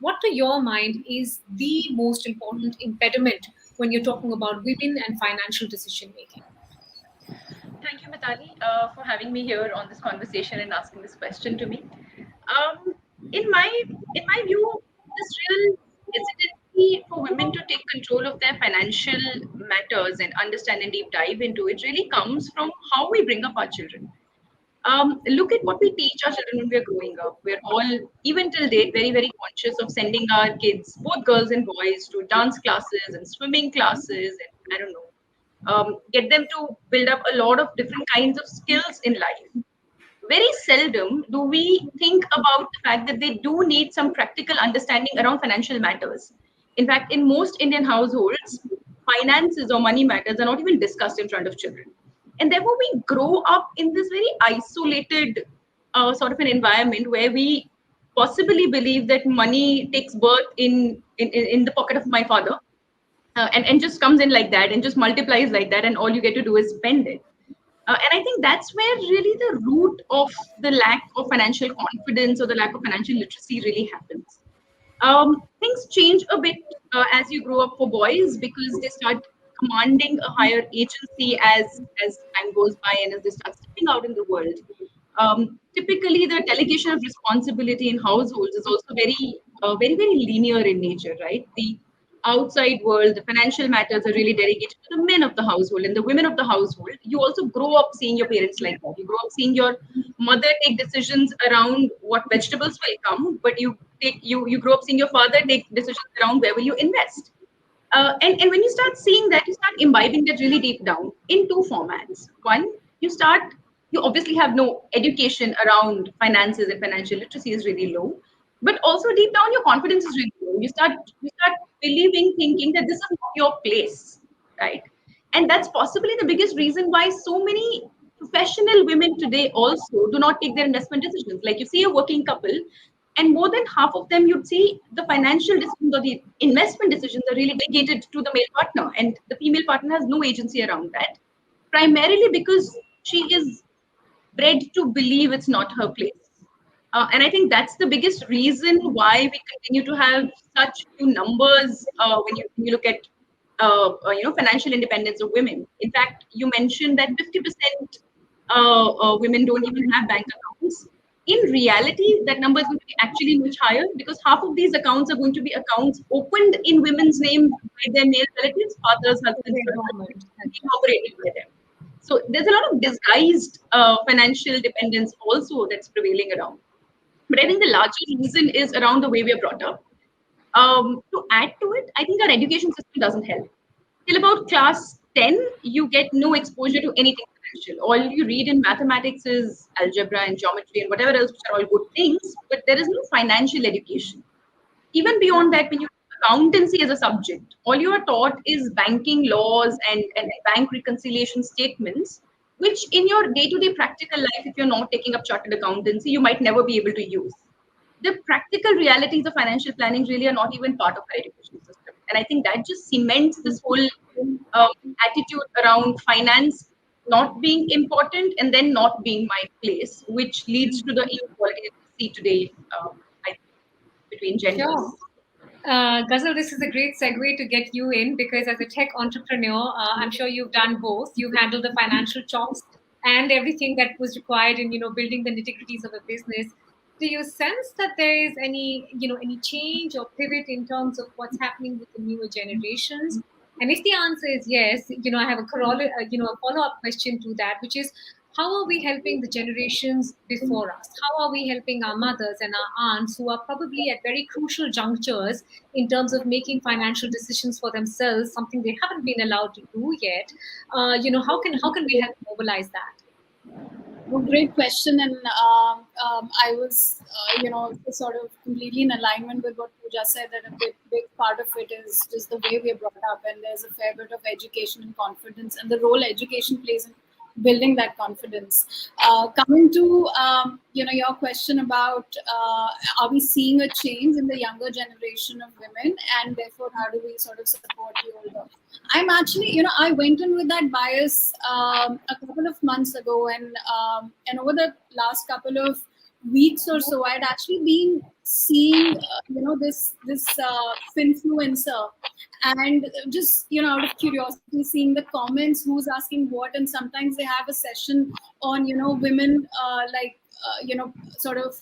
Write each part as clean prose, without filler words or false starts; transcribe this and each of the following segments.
What, to your mind, is the most important impediment when you're talking about women and financial decision making? Thank you, Mitali, for having me here on this conversation and asking this question to me. Um, in my view, this real hesitancy for women to take control of their financial matters and understand and deep dive into it really comes from how we bring up our children. Look at what we teach our children when we're growing up. We're all, even till date, very, very conscious of sending our kids, both girls and boys, to dance classes and swimming classes and I don't know, get them to build up a lot of different kinds of skills in life. Very seldom do we think about the fact that they do need some practical understanding around financial matters. In fact, in most Indian households, finances or money matters are not even discussed in front of children. And therefore, we grow up in this very isolated sort of an environment where we possibly believe that money takes birth in the pocket of my father and just comes in like that and just multiplies like that, and all you get to do is spend it. And I think that's where really the root of the lack of financial confidence or the lack of financial literacy really happens. Things change a bit as you grow up for boys because they start commanding a higher agency as time goes by and as they start stepping out in the world. Typically, the delegation of responsibility in households is also very, very linear in nature, right? The outside world, the financial matters are really delegated to the men of the household and the women of the household. You also grow up seeing your parents like that. You grow up seeing your mother take decisions around what vegetables will come, but you grow up seeing your father take decisions around where will you invest. And when you start seeing that, you start imbibing that really deep down in two formats. One, you obviously have no education around finances and financial literacy is really low, but also deep down your confidence is really low. You start believing, thinking that this is not your place, right? And that's possibly the biggest reason why so many professional women today also do not take their investment decisions. Like you see a working couple, and more than half of them, you'd see the financial decisions or the investment decisions are really delegated to the male partner, and the female partner has no agency around that, primarily because she is bred to believe it's not her place. And I think that's the biggest reason why we continue to have such few numbers when you look at financial independence of women. In fact, you mentioned that 50% women don't even have bank accounts. In reality, that number is going to be actually much higher because half of these accounts are going to be accounts opened in women's name by their male relatives, fathers, husbands, Their brothers, government. being operated by them. So there's a lot of disguised financial dependence also that's prevailing around. But I think the larger reason is around the way we are brought up. To add to it, I think our education system doesn't help. Till about class 10, you get no exposure to anything financial. All you read in mathematics is algebra and geometry and whatever else, which are all good things, but there is no financial education. Even beyond that, when you accountancy as a subject, all you are taught is banking laws and bank reconciliation statements, which in your day-to-day practical life, if you're not taking up chartered accountancy, you might never be able to use. The practical realities of financial planning really are not even part of our education system. And I think that just cements this whole attitude around finance not being important and then not being my place, which leads to the inequality that we see today I think, between genders. Sure. Ghazal, this is a great segue to get you in because as a tech entrepreneur, I'm sure you've done both. You've handled the financial chops and everything that was required in, building the nitty-gritties of a business. Do you sense that there is any change or pivot in terms of what's happening with the newer generations? And if the answer is yes, I have a follow-up question to that, which is how are we helping the generations before us? How are we helping our mothers and our aunts who are probably at very crucial junctures in terms of making financial decisions for themselves, something they haven't been allowed to do yet? How can we help mobilize that? Well, great question, and I was, sort of completely in alignment with what Pooja said. That a big part of it is just the way we are brought up, and there's a fair bit of education and confidence, and the role education plays in building that confidence. Coming to your question about are we seeing a change in the younger generation of women, and therefore how do we sort of support the older? I'm actually, I went in with that bias a couple of months ago, and over the last couple of weeks or so, I'd actually been seeing, this finfluencer, and just out of curiosity, seeing the comments, who's asking what, and sometimes they have a session on women, sort of.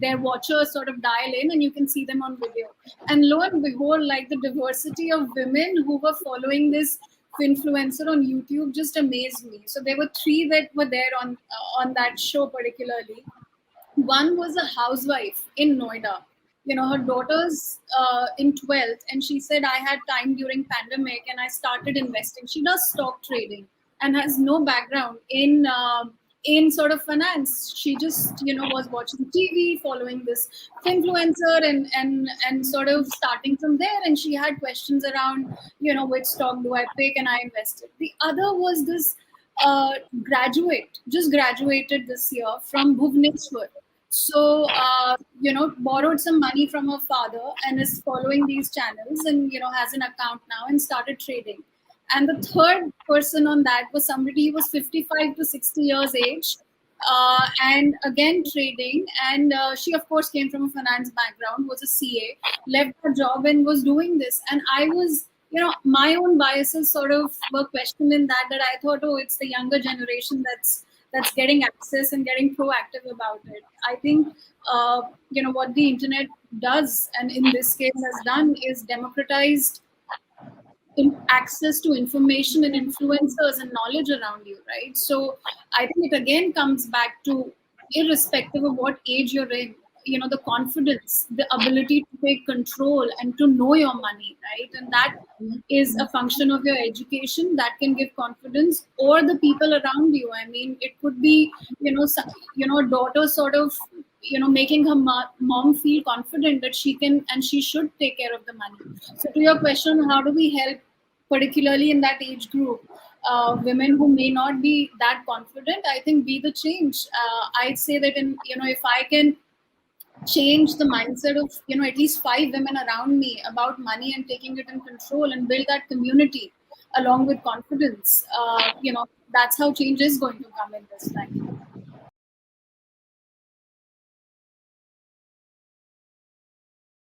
Their watchers sort of dial in and you can see them on video. And lo and behold, like, the diversity of women who were following this influencer on YouTube just amazed me. So there were three that were there on that show particularly. One was a housewife in Noida. Her daughter's in 12th, and she said, I had time during pandemic and I started investing. She does stock trading and has no background in sort of finance. She just was watching TV, following this influencer, and sort of starting from there. And she had questions around which stock do I pick, and I invested. The other was this just graduated this year from Bhubaneswar. So, borrowed some money from her father and is following these channels, and, has an account now and started trading. And the third person on that was somebody who was 55 to 60 years age, and again trading. And she, of course, came from a finance background, was a CA, left her job and was doing this. And I was, my own biases sort of were questioned in that I thought, oh, it's the younger generation that's getting access and getting proactive about it. I think, what the internet does, and in this case has done, is democratized access to information and influencers and knowledge around you, right? So I think it again comes back to, irrespective of what age you're in, the confidence, the ability to take control and to know your money, right? And that is a function of your education that can give confidence, or the people around you. I mean, it could be, a daughter sort of, making her mom feel confident that she can and she should take care of the money. So to your question, how do we help, particularly in that age group, women who may not be that confident? I think be the change. I'd say that if I can change the mindset of at least 5 women around me about money and taking it in control and build that community along with confidence, that's how change is going to come in this time.